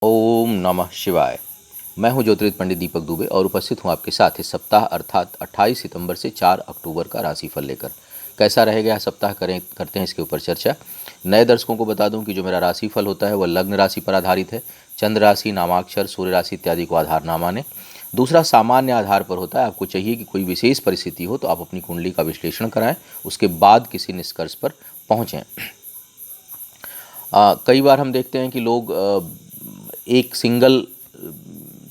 ओम नमः शिवाय। मैं हूं ज्योतिर्विद पंडित दीपक दुबे और उपस्थित हूं आपके साथ इस सप्ताह अर्थात 28 सितंबर से 4 अक्टूबर का राशिफल लेकर। कैसा रहेगा यह सप्ताह करते हैं इसके ऊपर चर्चा। नए दर्शकों को बता दूं कि जो मेरा राशिफल होता है वह लग्न राशि पर आधारित है। चंद्र राशि, नामाक्षर, सूर्य राशि इत्यादि को आधार ना माने। दूसरा सामान्य आधार पर होता है। आपको चाहिए कि कोई विशेष परिस्थिति हो तो आप अपनी कुंडली का विश्लेषण कराएं, उसके बाद किसी निष्कर्ष पर पहुँचें। कई बार हम देखते हैं कि लोग एक सिंगल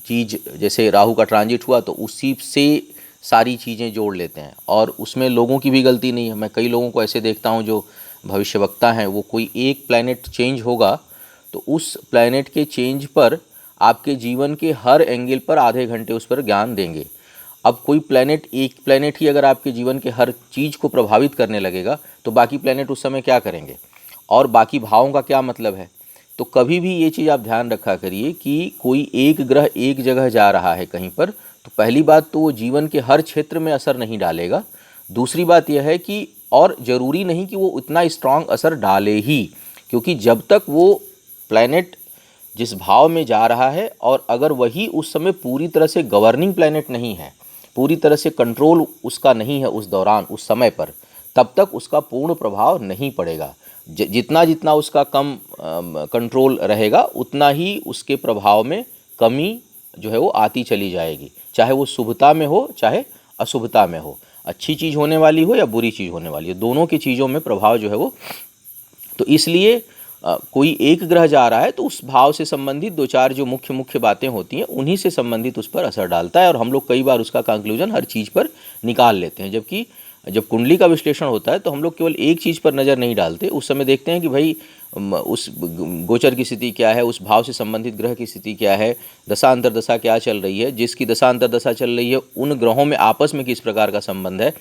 चीज़, जैसे राहु का ट्रांजिट हुआ तो उसी से सारी चीज़ें जोड़ लेते हैं और उसमें लोगों की भी गलती नहीं है। मैं कई लोगों को ऐसे देखता हूँ जो भविष्यवक्ता हैं, वो कोई एक प्लैनेट चेंज होगा तो उस प्लैनेट के चेंज पर आपके जीवन के हर एंगल पर आधे घंटे उस पर ज्ञान देंगे। अब कोई प्लैनेट, एक प्लैनेट ही अगर आपके जीवन के हर चीज़ को प्रभावित करने लगेगा तो बाकी प्लैनेट उस समय क्या करेंगे और बाकी भावों का क्या मतलब है। तो कभी भी ये चीज़ आप ध्यान रखा करिए कि कोई एक ग्रह एक जगह जा रहा है कहीं पर, तो पहली बात तो वो जीवन के हर क्षेत्र में असर नहीं डालेगा। दूसरी बात यह है कि और ज़रूरी नहीं कि वो उतना स्ट्रांग असर डाले ही, क्योंकि जब तक वो प्लैनेट जिस भाव में जा रहा है और अगर वही उस समय पूरी तरह से गवर्निंग प्लैनेट नहीं है, पूरी तरह से कंट्रोल उसका नहीं है उस दौरान, उस समय पर, तब तक उसका पूर्ण प्रभाव नहीं पड़ेगा। जितना जितना उसका कम कंट्रोल रहेगा उतना ही उसके प्रभाव में कमी जो है वो आती चली जाएगी, चाहे वो शुभता में हो चाहे अशुभता में हो, अच्छी चीज़ होने वाली हो या बुरी चीज़ होने वाली है, दोनों की चीज़ों में प्रभाव जो है वो। तो इसलिए कोई एक ग्रह जा रहा है तो उस भाव से संबंधित दो चार जो मुख्य मुख्य बातें होती हैं उन्हीं से संबंधित उस पर असर डालता है और हम लोग कई बार उसका कंक्लूजन हर चीज़ पर निकाल लेते हैं। जबकि जब कुंडली का विश्लेषण होता है तो हम लोग केवल एक चीज़ पर नज़र नहीं डालते, उस समय देखते हैं कि भाई उस गोचर की स्थिति क्या है, उस भाव से संबंधित ग्रह की स्थिति क्या है, दशा अंतरदशा क्या चल रही है, जिसकी दशा अंतरदशा चल रही है उन ग्रहों में आपस में किस प्रकार का संबंध है,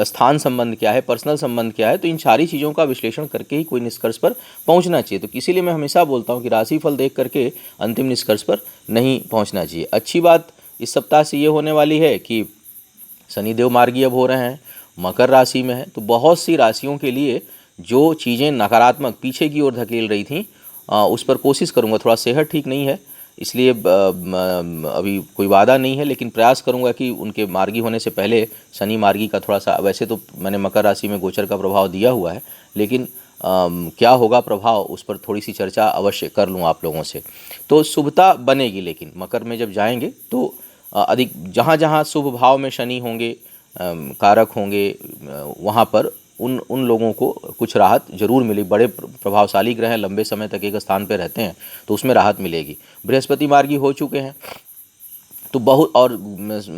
स्थान संबंध क्या है, पर्सनल संबंध क्या है। तो इन सारी चीज़ों का विश्लेषण करके ही कोई निष्कर्ष पर पहुंचना चाहिए। तो इसीलिए मैं हमेशा बोलता हूं कि राशिफल देख करके अंतिम निष्कर्ष पर नहीं पहुंचना चाहिए। अच्छी बात इस सप्ताह से ये होने वाली है कि शनिदेव मार्गी अब हो रहे हैं, मकर राशि में है, तो बहुत सी राशियों के लिए जो चीज़ें नकारात्मक पीछे की ओर धकेल रही थी उस पर कोशिश करूँगा। थोड़ा सेहत ठीक नहीं है इसलिए अभी कोई वादा नहीं है, लेकिन प्रयास करूंगा कि उनके मार्गी होने से पहले शनि मार्गी का थोड़ा सा, वैसे तो मैंने मकर राशि में गोचर का प्रभाव दिया हुआ है, लेकिन क्या होगा प्रभाव उस पर थोड़ी सी चर्चा अवश्य कर लूँ आप लोगों से। तो शुभता बनेगी, लेकिन मकर में जब जाएंगे तो अधिक जहाँ जहाँ शुभ भाव में शनि होंगे, कारक होंगे, वहाँ पर उन लोगों को कुछ राहत जरूर मिली। बड़े प्रभावशाली ग्रह हैं, लंबे समय तक एक स्थान पर रहते हैं तो उसमें राहत मिलेगी। बृहस्पति मार्गी हो चुके हैं तो बहुत, और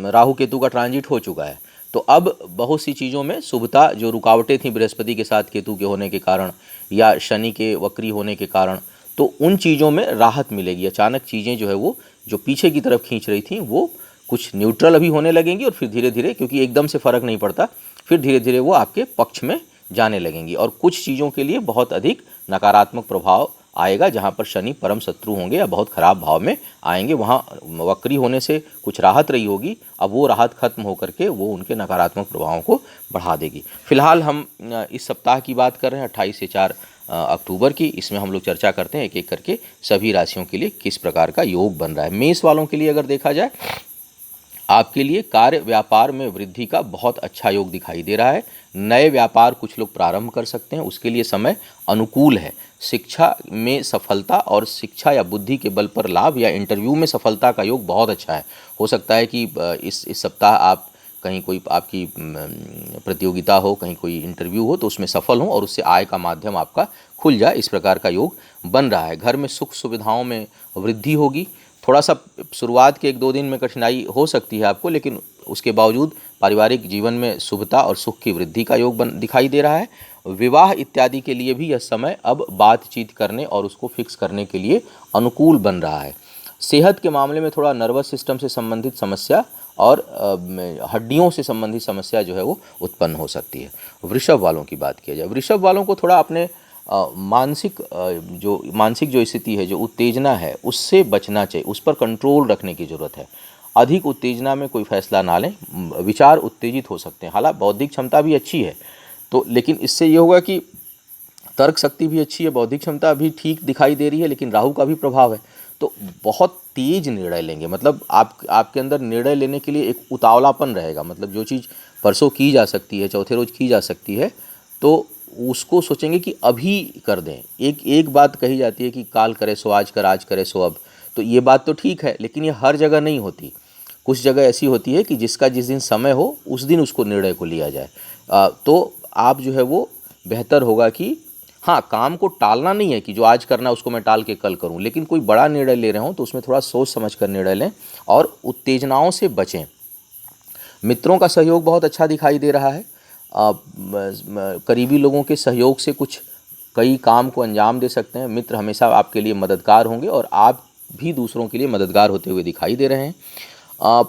राहु केतु का ट्रांजिट हो चुका है, तो अब बहुत सी चीज़ों में शुभता, जो रुकावटें थी बृहस्पति के साथ केतु के होने के कारण या शनि के वक्री होने के कारण, तो उन चीज़ों में राहत मिलेगी। अचानक चीज़ें जो है वो जो पीछे की तरफ खींच रही थी वो कुछ न्यूट्रल अभी होने लगेंगी और फिर धीरे धीरे, क्योंकि एकदम से फ़र्क नहीं पड़ता, फिर धीरे धीरे वो आपके पक्ष में जाने लगेंगी। और कुछ चीज़ों के लिए बहुत अधिक नकारात्मक प्रभाव आएगा, जहाँ पर शनि परम शत्रु होंगे या बहुत खराब भाव में आएंगे, वहाँ वक्री होने से कुछ राहत रही होगी, अब वो राहत खत्म होकर के वो उनके नकारात्मक प्रभावों को बढ़ा देगी। फिलहाल हम इस सप्ताह की बात कर रहे हैं 28 से 4 अक्टूबर की। इसमें हम लोग चर्चा करते हैं एक एक करके सभी राशियों के लिए किस प्रकार का योग बन रहा है। मेष वालों के लिए अगर देखा जाए, आपके लिए कार्य व्यापार में वृद्धि का बहुत अच्छा योग दिखाई दे रहा है। नए व्यापार कुछ लोग प्रारंभ कर सकते हैं, उसके लिए समय अनुकूल है। शिक्षा में सफलता और शिक्षा या बुद्धि के बल पर लाभ या इंटरव्यू में सफलता का योग बहुत अच्छा है। हो सकता है कि इस सप्ताह आप कहीं कोई आपकी प्रतियोगिता हो, कहीं कोई इंटरव्यू हो तो उसमें सफल हो और उससे आय का माध्यम आपका खुल जाए, इस प्रकार का योग बन रहा है। घर में सुख सुविधाओं में वृद्धि होगी। थोड़ा सा शुरुआत के 1-2 दिन में कठिनाई हो सकती है आपको, लेकिन उसके बावजूद पारिवारिक जीवन में शुभता और सुख की वृद्धि का योग दिखाई दे रहा है। विवाह इत्यादि के लिए भी यह समय अब बातचीत करने और उसको फिक्स करने के लिए अनुकूल बन रहा है। सेहत के मामले में थोड़ा नर्वस सिस्टम से संबंधित समस्या और हड्डियों से संबंधित समस्या जो है वो उत्पन्न हो सकती है। वृषभ वालों की बात किया जाए, वृषभ वालों को थोड़ा अपने मानसिक जो स्थिति है, जो उत्तेजना है, उससे बचना चाहिए, उस पर कंट्रोल रखने की ज़रूरत है। अधिक उत्तेजना में कोई फैसला ना लें, विचार उत्तेजित हो सकते हैं। हालांकि बौद्धिक क्षमता भी अच्छी है तो, लेकिन इससे ये होगा कि तर्क शक्ति भी अच्छी है, बौद्धिक क्षमता भी ठीक दिखाई दे रही है, लेकिन राहु का भी प्रभाव है तो बहुत तेज निर्णय लेंगे, मतलब आपके अंदर निर्णय लेने के लिए एक उतावलापन रहेगा। मतलब जो चीज़ परसों की जा सकती है, चौथे रोज की जा सकती है, तो उसको सोचेंगे कि अभी कर दें। एक एक बात कही जाती है कि काल करे सो आज कर, आज करे सो अब। तो ये बात तो ठीक है, लेकिन ये हर जगह नहीं होती। कुछ जगह ऐसी होती है कि जिसका जिस दिन समय हो उस दिन उसको निर्णय को लिया जाए। तो आप जो है वो बेहतर होगा कि हाँ, काम को टालना नहीं है कि जो आज करना है उसको मैं टाल के कल करूं, लेकिन कोई बड़ा निर्णय ले रहे हो तो उसमें थोड़ा सोच समझ कर निर्णय लें और उत्तेजनाओं से बचें। मित्रों का सहयोग बहुत अच्छा दिखाई दे रहा है। करीबी लोगों के सहयोग से कुछ कई काम को अंजाम दे सकते हैं। मित्र हमेशा आपके लिए मददगार होंगे और आप भी दूसरों के लिए मददगार होते हुए दिखाई दे रहे हैं।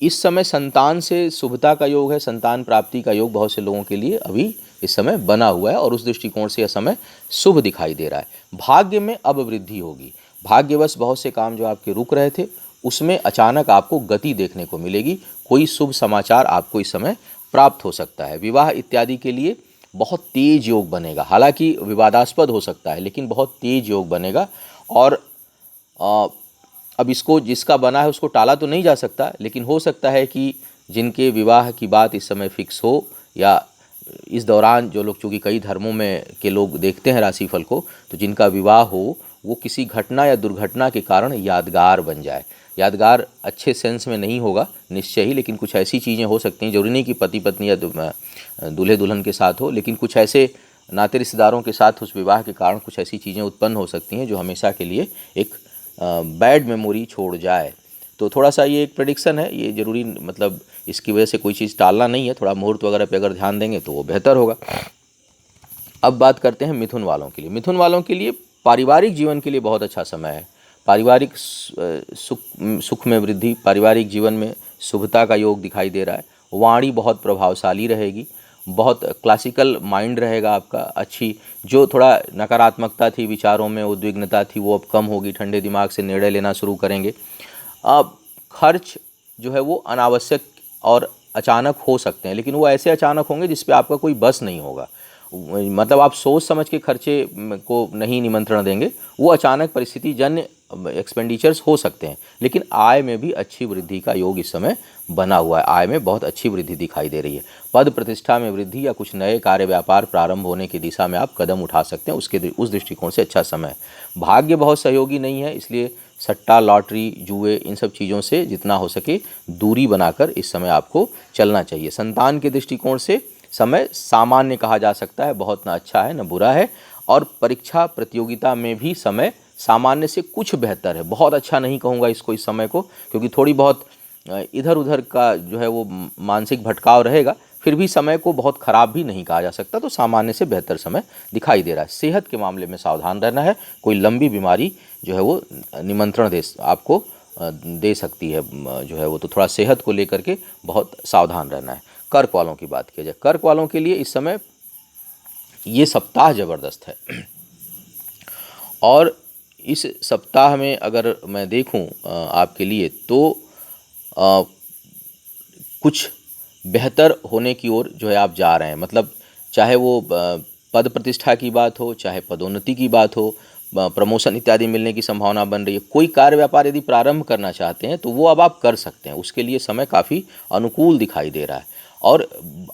इस समय संतान से शुभता का योग है, संतान प्राप्ति का योग बहुत से लोगों के लिए अभी इस समय बना हुआ है और उस दृष्टिकोण से यह समय शुभ दिखाई दे रहा है। भाग्य में अब वृद्धि होगी। भाग्यवश बहुत से काम जो आपके रुक रहे थे उसमें अचानक आपको गति देखने को मिलेगी। कोई शुभ समाचार आपको इस समय प्राप्त हो सकता है। विवाह इत्यादि के लिए बहुत तेज योग बनेगा, हालांकि विवादास्पद हो सकता है लेकिन बहुत तेज योग बनेगा। और अब इसको जिसका बना है उसको टाला तो नहीं जा सकता, लेकिन हो सकता है कि जिनके विवाह की बात इस समय फिक्स हो या इस दौरान जो लोग, चूँकि कई धर्मों में के लोग देखते हैं राशिफल को, तो जिनका विवाह हो वो किसी घटना या दुर्घटना के कारण यादगार बन जाए। यादगार अच्छे सेंस में नहीं होगा निश्चय ही, लेकिन कुछ ऐसी चीज़ें हो सकती हैं, जरूरी नहीं कि पति पत्नी या दूल्हे दुल्हन के साथ हो, लेकिन कुछ ऐसे नाते रिश्तेदारों के साथ उस विवाह के कारण कुछ ऐसी चीज़ें उत्पन्न हो सकती हैं जो हमेशा के लिए एक बैड मेमोरी छोड़ जाए। तो थोड़ा सा ये एक प्रेडिक्शन है, ये ज़रूरी मतलब इसकी वजह से कोई चीज़ टालना नहीं है। थोड़ा मुहूर्त वगैरह पे अगर ध्यान देंगे तो वो बेहतर होगा। अब बात करते हैं मिथुन वालों के लिए। मिथुन वालों के लिए पारिवारिक जीवन के लिए बहुत अच्छा समय है। पारिवारिक सुख में वृद्धि, पारिवारिक जीवन में शुभता का योग दिखाई दे रहा है। वाणी बहुत प्रभावशाली रहेगी, बहुत क्लासिकल माइंड रहेगा आपका। अच्छी जो थोड़ा नकारात्मकता थी, विचारों में उद्विग्नता थी, वो अब कम होगी। ठंडे दिमाग से निर्णय लेना शुरू करेंगे। अब खर्च जो है वो अनावश्यक और अचानक हो सकते हैं, लेकिन वो ऐसे अचानक होंगे जिस पे आपका कोई बस नहीं होगा। मतलब आप सोच समझ के खर्चे को नहीं निमंत्रण देंगे, वो अचानक परिस्थिति जन्य एक्सपेंडिचर्स हो सकते हैं। लेकिन आय में भी अच्छी वृद्धि का योग इस समय बना हुआ है। आय में बहुत अच्छी वृद्धि दिखाई दे रही है। पद प्रतिष्ठा में वृद्धि या कुछ नए कार्य व्यापार प्रारंभ होने की दिशा में आप कदम उठा सकते हैं, उस दृष्टिकोण से अच्छा समय है। भाग्य बहुत सहयोगी नहीं है, इसलिए सट्टा, लॉटरी, जुए, इन सब चीज़ों से जितना हो सके दूरी बनाकर इस समय आपको चलना चाहिए। संतान के दृष्टिकोण से समय सामान्य कहा जा सकता है, बहुत ना अच्छा है ना बुरा है। और परीक्षा प्रतियोगिता में भी समय सामान्य से कुछ बेहतर है। बहुत अच्छा नहीं कहूँगा इसको, इस समय को, क्योंकि थोड़ी बहुत इधर उधर का जो है वो मानसिक भटकाव रहेगा। फिर भी समय को बहुत ख़राब भी नहीं कहा जा सकता, तो सामान्य से बेहतर समय दिखाई दे रहा है। सेहत के मामले में सावधान रहना है। कोई लंबी बीमारी जो है वो निमंत्रण आपको दे सकती है जो है वो, तो थोड़ा सेहत को लेकर के बहुत सावधान रहना है। कर्क वालों की बात की जाए, कर्क वालों के लिए इस समय ये सप्ताह ज़बरदस्त है। और इस सप्ताह में अगर मैं देखूं आपके लिए तो कुछ बेहतर होने की ओर जो है आप जा रहे हैं। मतलब चाहे वो पद प्रतिष्ठा की बात हो, चाहे पदोन्नति की बात हो, प्रमोशन इत्यादि मिलने की संभावना बन रही है। कोई कार्य व्यापार यदि प्रारंभ करना चाहते हैं तो वो अब आप कर सकते हैं, उसके लिए समय काफ़ी अनुकूल दिखाई दे रहा है। और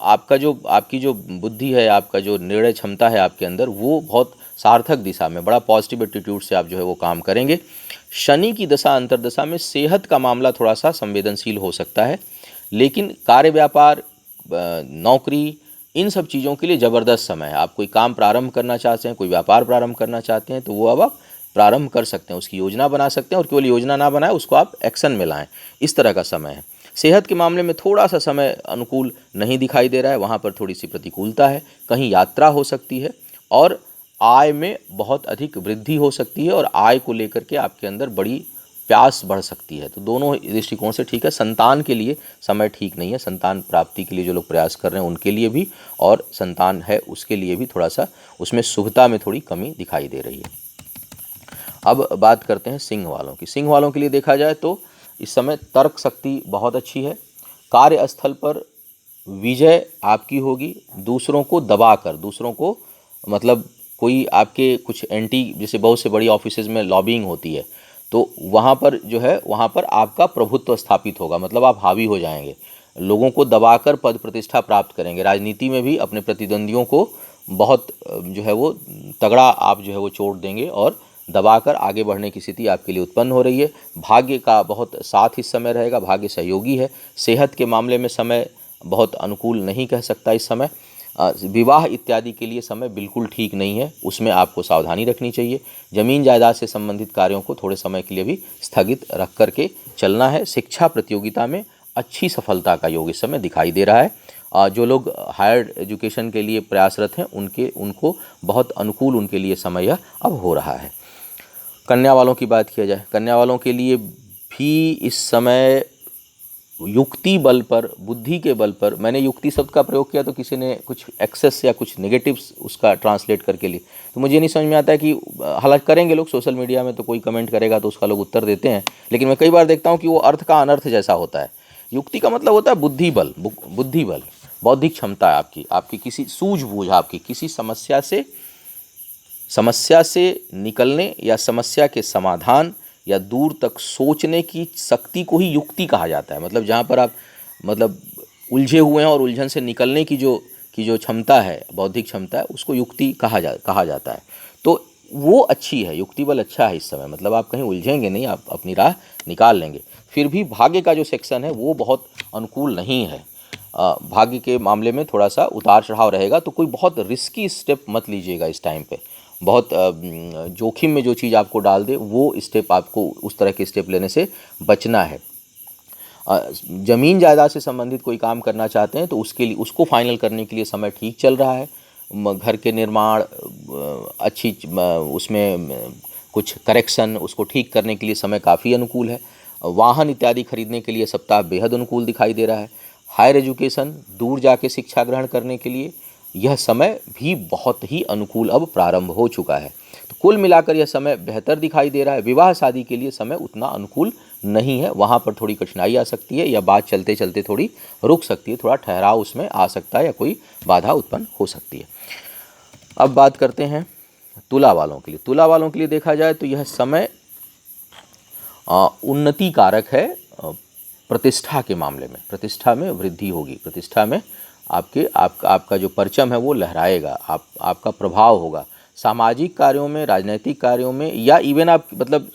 आपकी जो बुद्धि है, आपका जो निर्णय क्षमता है आपके अंदर, वो बहुत सार्थक दिशा में, बड़ा पॉजिटिव एटीट्यूड से आप जो है वो काम करेंगे। शनि की दशा अंतर्दशा में सेहत का मामला थोड़ा सा संवेदनशील हो सकता है, लेकिन कार्य व्यापार, नौकरी, इन सब चीज़ों के लिए ज़बरदस्त समय है। आप कोई काम प्रारंभ करना चाहते हैं, कोई व्यापार प्रारंभ करना चाहते हैं, तो वो अब आप प्रारंभ कर सकते हैं, उसकी योजना बना सकते हैं, और केवल योजना ना बनाए, उसको आप एक्शन में लाएं। इस तरह का समय है। सेहत के मामले में थोड़ा सा समय अनुकूल नहीं दिखाई दे रहा है, वहाँ पर थोड़ी सी प्रतिकूलता है। कहीं यात्रा हो सकती है और आय में बहुत अधिक वृद्धि हो सकती है, और आय को लेकर के आपके अंदर बड़ी प्यास बढ़ सकती है। तो दोनों दृष्टिकोण से ठीक है। संतान के लिए समय ठीक नहीं है। संतान प्राप्ति के लिए जो लोग प्रयास कर रहे हैं उनके लिए भी, और संतान है उसके लिए भी थोड़ा सा उसमें शुभता में थोड़ी कमी दिखाई दे रही है। अब बात करते हैं सिंह वालों की। सिंह वालों के लिए देखा जाए तो इस समय तर्क शक्ति बहुत अच्छी है। कार्यस्थल पर विजय आपकी होगी। दूसरों को दबाकर, दूसरों को मतलब कोई आपके कुछ एंटी, जैसे बहुत से बड़ी ऑफिसेज में लॉबिंग होती है, तो वहाँ पर जो है, वहाँ पर आपका प्रभुत्व स्थापित होगा, मतलब आप हावी हो जाएंगे, लोगों को दबाकर पद प्रतिष्ठा प्राप्त करेंगे। राजनीति में भी अपने प्रतिद्वंदियों को बहुत जो है वो तगड़ा आप जो है वो चोट देंगे और दबाकर आगे बढ़ने की स्थिति आपके लिए उत्पन्न हो रही है। भाग्य का बहुत साथ इस समय रहेगा, भाग्य सहयोगी है। सेहत के मामले में समय बहुत अनुकूल नहीं कह सकता इस समय। विवाह इत्यादि के लिए समय बिल्कुल ठीक नहीं है, उसमें आपको सावधानी रखनी चाहिए। ज़मीन जायदाद से संबंधित कार्यों को थोड़े समय के लिए भी स्थगित रख करके चलना है। शिक्षा प्रतियोगिता में अच्छी सफलता का योग इस समय दिखाई दे रहा है। जो लोग हायर एजुकेशन के लिए प्रयासरत हैं उनको बहुत अनुकूल उनके लिए समय अब हो रहा है। कन्या वालों की बात किया जाए, कन्या वालों के लिए भी इस समय युक्ति बल पर, बुद्धि के बल पर, मैंने युक्ति शब्द का प्रयोग किया तो किसी ने कुछ एक्सेस या कुछ नेगेटिव्स उसका ट्रांसलेट करके लिए, तो मुझे नहीं समझ में आता है कि हालांकि करेंगे लोग सोशल मीडिया में, तो कोई कमेंट करेगा तो उसका लोग उत्तर देते हैं, लेकिन मैं कई बार देखता हूँ कि वो अर्थ का अनर्थ जैसा होता है। युक्ति का मतलब होता है बुद्धि बल, बौद्धिक क्षमता है आपकी किसी सूझबूझ, आपकी किसी समस्या से निकलने या समस्या के समाधान या दूर तक सोचने की शक्ति को ही युक्ति कहा जाता है। मतलब जहाँ पर आप मतलब उलझे हुए हैं और उलझन से निकलने की जो क्षमता है, बौद्धिक क्षमता है, उसको युक्ति कहा जाता है। तो वो अच्छी है, युक्ति बल अच्छा है इस समय, मतलब आप कहीं उलझेंगे नहीं, आप अपनी राह निकाल लेंगे। फिर भी भाग्य का जो सेक्शन है वो बहुत अनुकूल नहीं है। भाग्य के मामले में थोड़ा सा उतार चढ़ाव रहेगा, तो कोई बहुत रिस्की स्टेप मत लीजिएगा इस टाइम पे। बहुत जोखिम में जो चीज़ आपको डाल दे वो स्टेप, आपको उस तरह के स्टेप लेने से बचना है। ज़मीन जायदाद से संबंधित कोई काम करना चाहते हैं तो उसके लिए, उसको फाइनल करने के लिए समय ठीक चल रहा है। घर के निर्माण अच्छी, उसमें कुछ करेक्शन, उसको ठीक करने के लिए समय काफ़ी अनुकूल है। वाहन इत्यादि खरीदने के लिए सप्ताह बेहद अनुकूल दिखाई दे रहा है। हायर एजुकेशन, दूर जाके शिक्षा ग्रहण करने के लिए यह समय भी बहुत ही अनुकूल अब प्रारंभ हो चुका है। तो कुल मिलाकर यह समय बेहतर दिखाई दे रहा है। विवाह शादी के लिए समय उतना अनुकूल नहीं है, वहाँ पर थोड़ी कठिनाई आ सकती है या बात चलते चलते थोड़ी रुक सकती है, थोड़ा ठहराव उसमें आ सकता है या कोई बाधा उत्पन्न हो सकती है। अब बात करते हैं तुला वालों के लिए। तुला वालों के लिए देखा जाए तो यह समय उन्नति कारक है। प्रतिष्ठा के मामले में, प्रतिष्ठा में वृद्धि होगी, प्रतिष्ठा में आपका जो परचम है वो लहराएगा, आपका प्रभाव होगा। सामाजिक कार्यों में, राजनीतिक कार्यों में, या इवन आप मतलब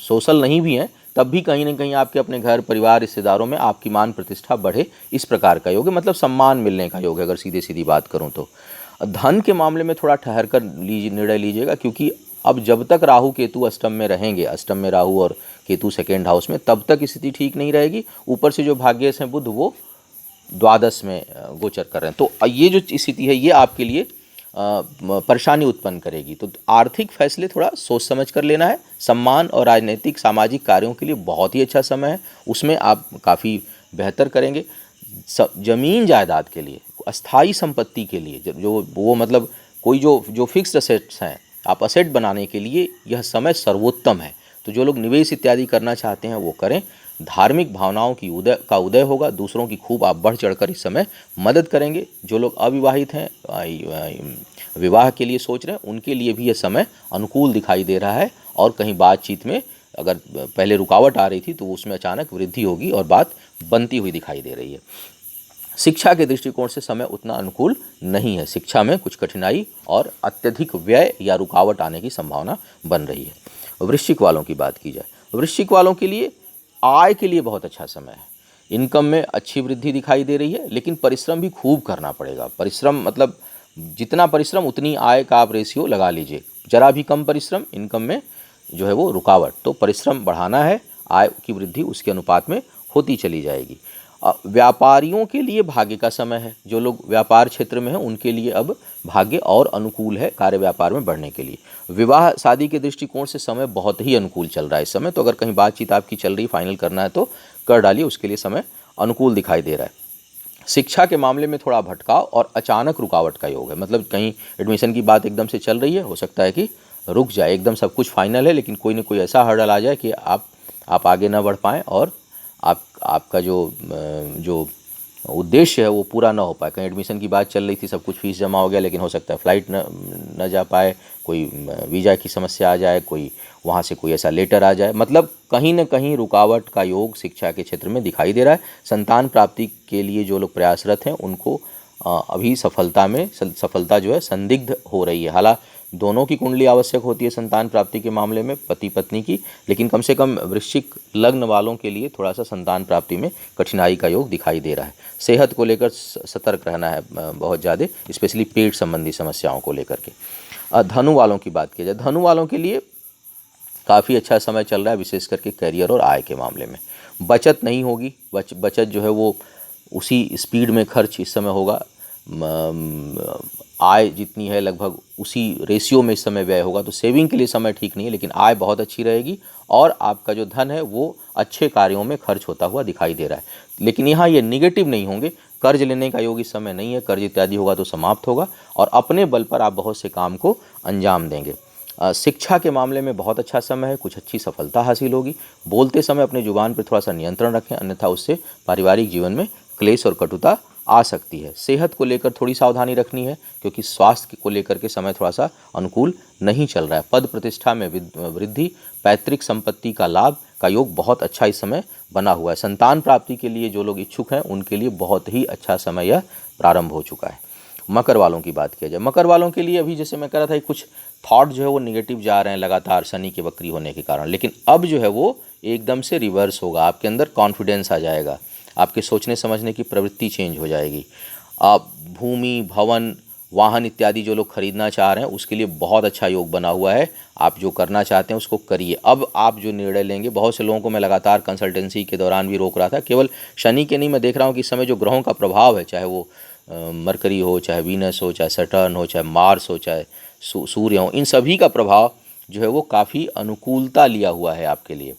सोशल नहीं भी हैं तब भी कहीं ना कहीं आपके अपने घर परिवार रिश्तेदारों में आपकी मान प्रतिष्ठा बढ़े, इस प्रकार का योग है, मतलब सम्मान मिलने का योग है अगर सीधी बात करूं तो। धन के मामले में थोड़ा ठहर कर निर्णय लीजिएगा, क्योंकि अब जब तक राहु केतु अष्टम में रहेंगे, अष्टम में राहु और केतु सेकेंड हाउस में, तब तक स्थिति ठीक नहीं रहेगी। ऊपर से जो भाग्येश हैं बुध, वो द्वादश में गोचर कर रहे हैं, तो ये जो स्थिति है ये आपके लिए परेशानी उत्पन्न करेगी। तो आर्थिक फैसले थोड़ा सोच समझ कर लेना है। सम्मान और राजनीतिक सामाजिक कार्यों के लिए बहुत ही अच्छा समय है, उसमें आप काफ़ी बेहतर करेंगे। ज़मीन जायदाद के लिए, अस्थाई संपत्ति के लिए, जो वो मतलब कोई जो फिक्स्ड असेट्स हैं, आप असेट बनाने के लिए यह समय सर्वोत्तम है। तो जो लोग निवेश इत्यादि करना चाहते हैं वो करें। धार्मिक भावनाओं की उदय होगा, दूसरों की खूब आप बढ़ चढ़कर इस समय मदद करेंगे। जो लोग अविवाहित हैं, विवाह के लिए सोच रहे हैं, उनके लिए भी यह समय अनुकूल दिखाई दे रहा है। और कहीं बातचीत में अगर पहले रुकावट आ रही थी तो उसमें अचानक वृद्धि होगी और बात बनती हुई दिखाई दे रही है। शिक्षा के दृष्टिकोण से समय उतना अनुकूल नहीं है, शिक्षा में कुछ कठिनाई और अत्यधिक व्यय या रुकावट आने की संभावना बन रही है। वृश्चिक वालों की बात की जाए, वृश्चिक वालों के लिए आय के लिए बहुत अच्छा समय है। इनकम में अच्छी वृद्धि दिखाई दे रही है, लेकिन परिश्रम भी खूब करना पड़ेगा। परिश्रम मतलब जितना परिश्रम उतनी आय का आप रेशियो लगा लीजिए। जरा भी कम परिश्रम, इनकम में जो है वो रुकावट। तो परिश्रम बढ़ाना है, आय की वृद्धि उसके अनुपात में होती चली जाएगी। व्यापारियों के लिए भाग्य का समय है। जो लोग व्यापार क्षेत्र में हैं उनके लिए अब भाग्य और अनुकूल है कार्य व्यापार में बढ़ने के लिए। विवाह शादी के दृष्टिकोण से समय बहुत ही अनुकूल चल रहा है इस समय। तो अगर कहीं बातचीत आपकी चल रही, फाइनल करना है तो कर डालिए, उसके लिए समय अनुकूल दिखाई दे रहा है। शिक्षा के मामले में थोड़ा भटकाव और अचानक रुकावट का योग है। मतलब कहीं एडमिशन की बात एकदम से चल रही है, हो सकता है कि रुक जाए, एकदम सब कुछ फाइनल है, लेकिन कोई ना कोई ऐसा हर्डल आ जाए कि आप आगे ना बढ़ पाएँ और आपका जो उद्देश्य है वो पूरा ना हो पाए। कहीं एडमिशन की बात चल रही थी, सब कुछ फीस जमा हो गया, लेकिन हो सकता है फ़्लाइट न जा पाए, कोई वीज़ा की समस्या आ जाए, कोई वहाँ से कोई ऐसा लेटर आ जाए, मतलब कहीं न कहीं रुकावट का योग शिक्षा के क्षेत्र में दिखाई दे रहा है। संतान प्राप्ति के लिए जो लोग प्रयासरत हैं उनको अभी सफलता जो है संदिग्ध हो रही है। हालांकि दोनों की कुंडली आवश्यक होती है संतान प्राप्ति के मामले में, पति पत्नी की, लेकिन कम से कम वृश्चिक लग्न वालों के लिए थोड़ा सा संतान प्राप्ति में कठिनाई का योग दिखाई दे रहा है। सेहत को लेकर सतर्क रहना है बहुत ज़्यादा, स्पेशली पेट संबंधी समस्याओं को लेकर के। धनु वालों की बात की जाए, धनु वालों के लिए काफ़ी अच्छा समय चल रहा है, विशेष करके करियर और आय के मामले में। बचत नहीं होगी, बचत जो है वो उसी स्पीड में खर्च इस समय होगा, आय जितनी है लगभग उसी रेशियो में इस समय व्यय होगा। तो सेविंग के लिए समय ठीक नहीं है, लेकिन आय बहुत अच्छी रहेगी और आपका जो धन है वो अच्छे कार्यों में खर्च होता हुआ दिखाई दे रहा है। लेकिन यहाँ ये निगेटिव नहीं होंगे, कर्ज लेने का योग इस समय नहीं है, कर्ज इत्यादि होगा तो समाप्त होगा और अपने बल पर आप बहुत से काम को अंजाम देंगे। शिक्षा के मामले में बहुत अच्छा समय है, कुछ अच्छी सफलता हासिल होगी। बोलते समय अपने जुबान पर थोड़ा सा नियंत्रण रखें, अन्यथा उससे पारिवारिक जीवन में क्लेश और कटुता आ सकती है। सेहत को लेकर थोड़ी सावधानी रखनी है, क्योंकि स्वास्थ्य को लेकर के समय थोड़ा सा अनुकूल नहीं चल रहा है। पद प्रतिष्ठा में वृद्धि, पैतृक संपत्ति का लाभ का योग बहुत अच्छा इस समय बना हुआ है। संतान प्राप्ति के लिए जो लोग इच्छुक हैं उनके लिए बहुत ही अच्छा समय यह प्रारंभ हो चुका है। मकर वालों की बात किया जाए, मकर वालों के लिए अभी जैसे मैं कह रहा था कुछ थॉट जो है वो निगेटिव जा रहे हैं लगातार शनि के वक्री होने के कारण, लेकिन अब जो है वो एकदम से रिवर्स होगा। आपके अंदर कॉन्फिडेंस आ जाएगा, आपके सोचने समझने की प्रवृत्ति चेंज हो जाएगी। आप भूमि, भवन, वाहन इत्यादि जो लोग खरीदना चाह रहे हैं उसके लिए बहुत अच्छा योग बना हुआ है। आप जो करना चाहते हैं उसको करिए। अब आप जो निर्णय लेंगे, बहुत से लोगों को मैं लगातार कंसल्टेंसी के दौरान भी रोक रहा था, केवल शनि के नहीं, मैं देख रहा हूँ कि इस समय जो ग्रहों का प्रभाव है, चाहे वो मरकरी हो, चाहे वीनस हो, चाहे सैटर्न हो, चाहे मार्स हो, चाहे सूर्य हो, इन सभी का प्रभाव जो है वो काफ़ी अनुकूलता लिया हुआ है आपके लिए।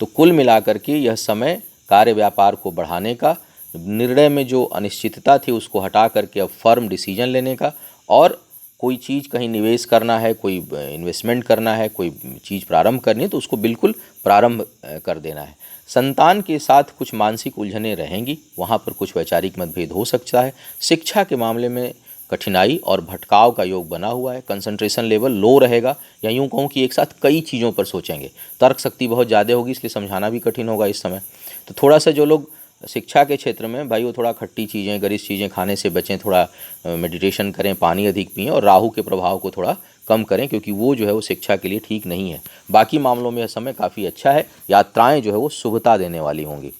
तो कुल मिलाकर के यह समय कार्य व्यापार को बढ़ाने का, निर्णय में जो अनिश्चितता थी उसको हटा करके अब फर्म डिसीजन लेने का, और कोई चीज़ कहीं निवेश करना है, कोई इन्वेस्टमेंट करना है, कोई चीज़ प्रारंभ करनी है तो उसको बिल्कुल प्रारंभ कर देना है। संतान के साथ कुछ मानसिक उलझनें रहेंगी, वहाँ पर कुछ वैचारिक मतभेद हो सकता है। शिक्षा के मामले में कठिनाई और भटकाव का योग बना हुआ है। कंसंट्रेशन लेवल लो रहेगा, या यूँ कहूँ कि एक साथ कई चीज़ों पर सोचेंगे। तर्क शक्ति बहुत ज़्यादा होगी, इसलिए समझाना भी कठिन होगा इस समय। तो थोड़ा सा जो लोग शिक्षा के क्षेत्र में भाई वो थोड़ा खट्टी चीज़ें, गरिष्ठ चीज़ें खाने से बचें, थोड़ा मेडिटेशन करें, पानी अधिक पिएं और राहु के प्रभाव को थोड़ा कम करें, क्योंकि वो जो है वो शिक्षा के लिए ठीक नहीं है। बाकी मामलों में यह समय काफ़ी अच्छा है, यात्राएं जो है वो शुभता देने वाली होंगी।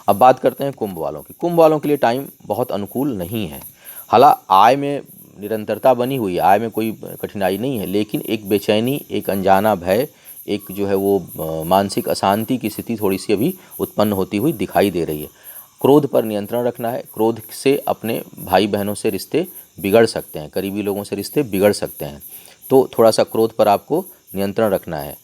अब बात करते हैं कुंभ वालों की। कुंभ वालों के लिए टाइम बहुत अनुकूल नहीं है। हालांकि आय में निरंतरता बनी हुई है, आय में कोई कठिनाई नहीं है, लेकिन एक बेचैनी, एक अनजाना भय, एक जो है वो मानसिक अशांति की स्थिति थोड़ी सी अभी उत्पन्न होती हुई दिखाई दे रही है। क्रोध पर नियंत्रण रखना है, क्रोध से अपने भाई बहनों से रिश्ते बिगड़ सकते हैं, करीबी लोगों से रिश्ते बिगड़ सकते हैं, तो थोड़ा सा क्रोध पर आपको नियंत्रण रखना है।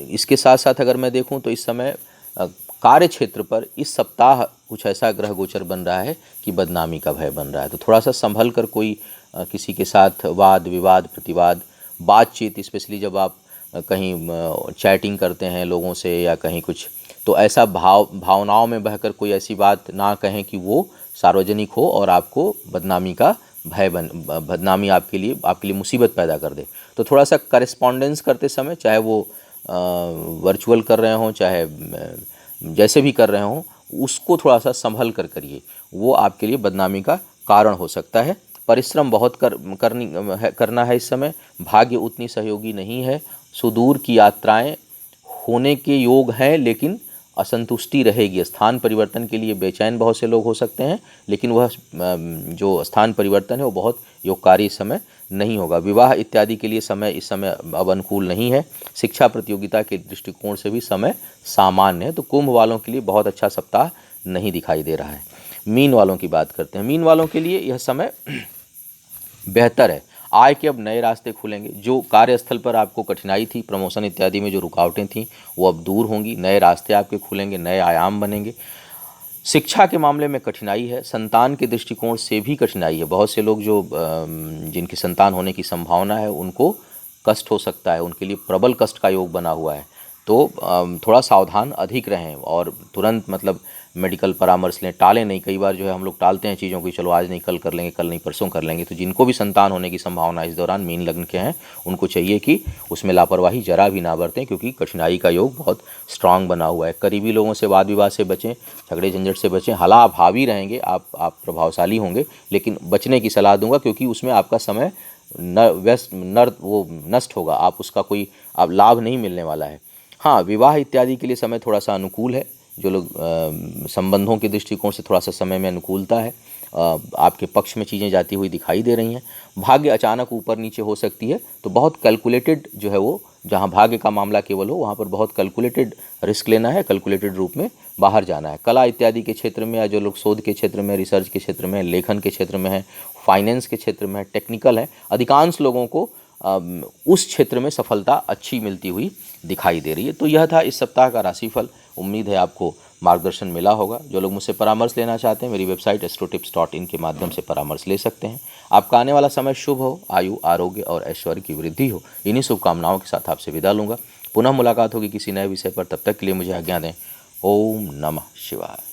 इसके साथ साथ अगर मैं देखूं तो इस समय कार्य क्षेत्र पर इस सप्ताह कुछ ऐसा ग्रह गोचर बन रहा है कि बदनामी का भय बन रहा है, तो थोड़ा सा संभल कर कोई किसी के साथ वाद विवाद, प्रतिवाद, बातचीत, स्पेशली जब आप कहीं चैटिंग करते हैं लोगों से या कहीं कुछ, तो ऐसा भावनाओं में बहकर कोई ऐसी बात ना कहें कि वो सार्वजनिक हो और आपको बदनामी का भय बदनामी आपके लिए मुसीबत पैदा कर दे। तो थोड़ा सा करेस्पॉन्डेंस करते समय, चाहे वो वर्चुअल कर रहे हों, चाहे जैसे भी कर रहे हों, उसको थोड़ा सा संभल कर करिए, वो आपके लिए बदनामी का कारण हो सकता है। परिश्रम बहुत करना है इस समय, भाग्य उतनी सहयोगी नहीं है। सुदूर की यात्राएं होने के योग हैं, लेकिन असंतुष्टि रहेगी। स्थान परिवर्तन के लिए बेचैन बहुत से लोग हो सकते हैं, लेकिन वह जो स्थान परिवर्तन है वो बहुत योगकारी इस समय नहीं होगा। विवाह इत्यादि के लिए समय इस समय अब अनुकूल नहीं है। शिक्षा प्रतियोगिता के दृष्टिकोण से भी समय सामान्य है। तो कुंभ वालों के लिए बहुत अच्छा सप्ताह नहीं दिखाई दे रहा है। मीन वालों की बात करते हैं। मीन वालों के लिए यह समय बेहतर है। आय के अब नए रास्ते खुलेंगे। जो कार्यस्थल पर आपको कठिनाई थी, प्रमोशन इत्यादि में जो रुकावटें थीं, वो अब दूर होंगी, नए रास्ते आपके खुलेंगे, नए आयाम बनेंगे। शिक्षा के मामले में कठिनाई है, संतान के दृष्टिकोण से भी कठिनाई है। बहुत से लोग जो जिनकी संतान होने की संभावना है उनको कष्ट हो सकता है, उनके लिए प्रबल कष्ट का योग बना हुआ है। तो थोड़ा सावधान अधिक रहें और तुरंत मतलब मेडिकल परामर्श लें, टालें नहीं। कई बार जो है हम लोग टालते हैं चीज़ों को, चलो आज नहीं कल कर लेंगे, कल नहीं परसों कर लेंगे। तो जिनको भी संतान होने की संभावना इस दौरान मीन लग्न के हैं, उनको चाहिए कि उसमें लापरवाही जरा भी ना बरतें, क्योंकि कठिनाई का योग बहुत स्ट्रांग बना हुआ है। करीबी लोगों से वाद विवाद से बचें, झगड़े झंझट से बचें। हालांकि आप हावी रहेंगे, आप प्रभावशाली होंगे, लेकिन बचने की सलाह दूंगा, क्योंकि उसमें आपका समय वो नष्ट होगा, आप उसका कोई आप लाभ नहीं मिलने वाला है। हाँ, विवाह इत्यादि के लिए समय थोड़ा सा अनुकूल है। जो लोग संबंधों के दृष्टिकोण से थोड़ा सा समय में अनुकूलता है, आपके पक्ष में चीज़ें जाती हुई दिखाई दे रही हैं। भाग्य अचानक ऊपर नीचे हो सकती है, तो बहुत कैलकुलेटेड जो है वो, जहाँ भाग्य का मामला केवल हो वहाँ पर बहुत कैलकुलेटेड रिस्क लेना है, कैलकुलेटेड रूप में बाहर जाना है। कला इत्यादि के क्षेत्र में, या जो लोग शोध के क्षेत्र में, रिसर्च के क्षेत्र में, लेखन के क्षेत्र में है, फाइनेंस के क्षेत्र में है, टेक्निकल है, अधिकांश लोगों को उस क्षेत्र में सफलता अच्छी मिलती हुई दिखाई दे रही है। तो यह था इस सप्ताह का राशिफल। उम्मीद है आपको मार्गदर्शन मिला होगा। जो लोग मुझसे परामर्श लेना चाहते हैं, मेरी वेबसाइट astrotips.in के माध्यम से परामर्श ले सकते हैं। आपका आने वाला समय शुभ हो, आयु, आरोग्य और ऐश्वर्य की वृद्धि हो। इन्हीं शुभकामनाओं के साथ आपसे विदा लूँगा। पुनः मुलाकात होगी किसी नए विषय पर। तब तक के लिए मुझे आज्ञा दें। ओम नमः शिवाय।